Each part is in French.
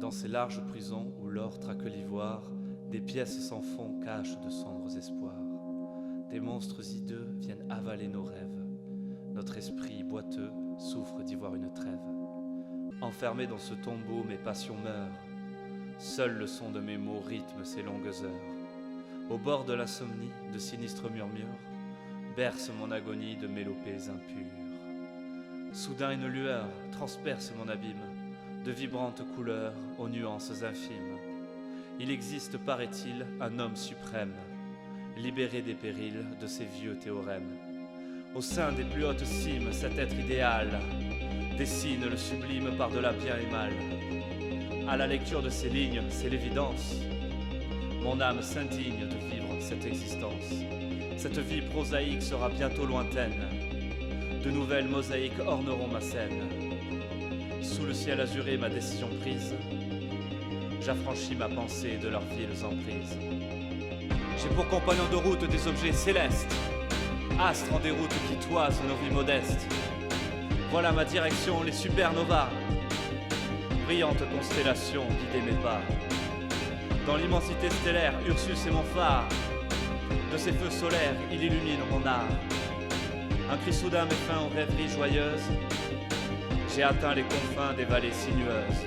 dans ces larges prisons où l'or traque l'ivoire, des pièces sans fond cachent de sombres espoirs. Des monstres hideux viennent avaler nos rêves. Notre esprit boiteux souffre d'y voir une trêve. Enfermé dans ce tombeau, mes passions meurent. Seul le son de mes mots rythme ces longues heures. Au bord de l'insomnie, de sinistres murmures berce mon agonie de mélopées impures. Soudain une lueur transperce mon abîme, de vibrantes couleurs aux nuances infimes. Il existe, paraît-il, un homme suprême, libéré des périls de ces vieux théorèmes. Au sein des plus hautes cimes, cet être idéal dessine le sublime par-delà bien et mal. À la lecture de ces lignes, c'est l'évidence. Mon âme s'indigne de vivre cette existence. Cette vie prosaïque sera bientôt lointaine. De nouvelles mosaïques orneront ma scène. Sous le ciel azuré, ma décision prise, j'affranchis ma pensée de leurs viles emprises. J'ai pour compagnon de route des objets célestes, astres en déroute qui toisent nos vies modestes. Voilà ma direction, les supernovas, brillante constellation guidez mes pas. Dans l'immensité stellaire, Ursus est mon phare. De ses feux solaires, il illumine mon art. Un cri soudain met fin aux rêveries joyeuses. J'ai atteint les confins des vallées sinueuses.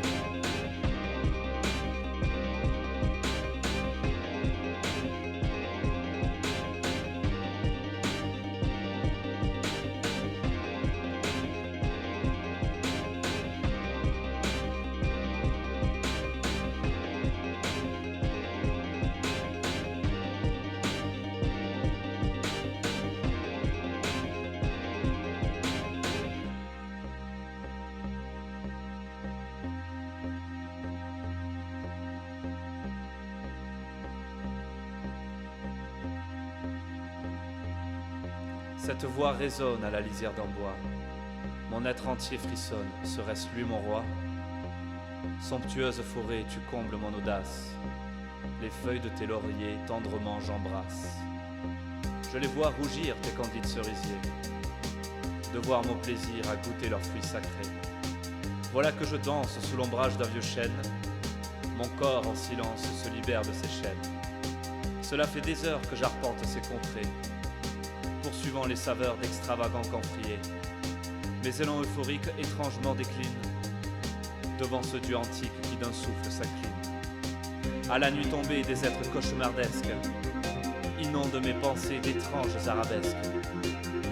Cette voix résonne à la lisière d'un bois. Mon être entier frissonne, serait-ce lui mon roi? Somptueuse forêt, tu combles mon audace. Les feuilles de tes lauriers, tendrement j'embrasse. Je les vois rougir, tes candides cerisiers, de voir mon plaisir à goûter leurs fruits sacrés. Voilà que je danse sous l'ombrage d'un vieux chêne. Mon corps en silence se libère de ses chaînes. Cela fait des heures que j'arpente ces contrées, poursuivant les saveurs d'extravagants camphriers. Mes élans euphoriques étrangement déclinent devant ce dieu antique qui d'un souffle s'incline. À la nuit tombée, des êtres cauchemardesques inondent mes pensées d'étranges arabesques.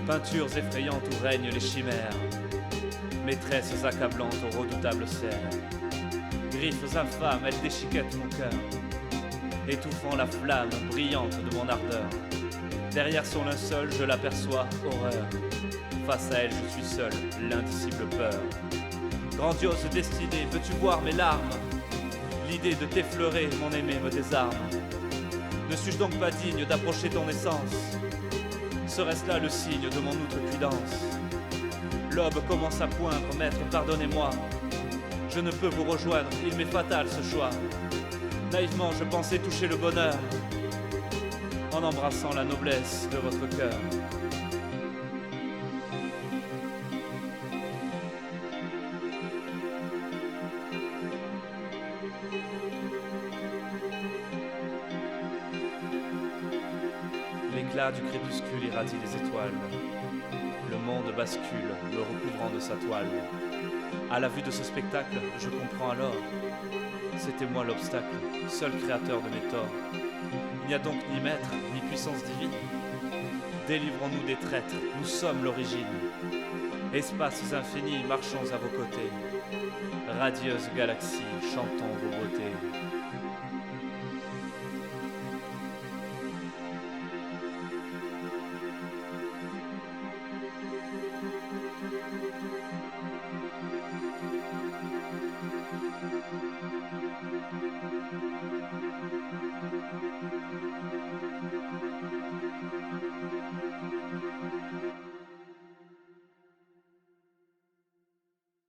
Peintures effrayantes où règnent les chimères, maîtresses accablantes aux redoutables serres. Griffes infâmes, elles déchiquettent mon cœur, étouffant la flamme brillante de mon ardeur. Derrière son linceul, je l'aperçois, horreur. Face à elle, je suis seul, l'indicible peur. Grandiose destinée, veux-tu voir mes larmes? L'idée de t'effleurer, mon aimé, me désarme. Ne suis-je donc pas digne d'approcher ton essence? Serait-ce là le signe de mon outrecuidance? L'aube commence à poindre, maître, pardonnez-moi. Je ne peux vous rejoindre, il m'est fatal ce choix. Naïvement, je pensais toucher le bonheur en embrassant la noblesse de votre cœur. L'éclat du crépuscule irradie les étoiles. Le monde bascule, me recouvrant de sa toile. À la vue de ce spectacle, je comprends alors. C'était moi l'obstacle, seul créateur de mes torts. Il n'y a donc ni maître, ni puissance divine. Délivrons-nous des traîtres, nous sommes l'origine. Espaces infinis, marchons à vos côtés. Radieuse galaxie, chantons vos beautés.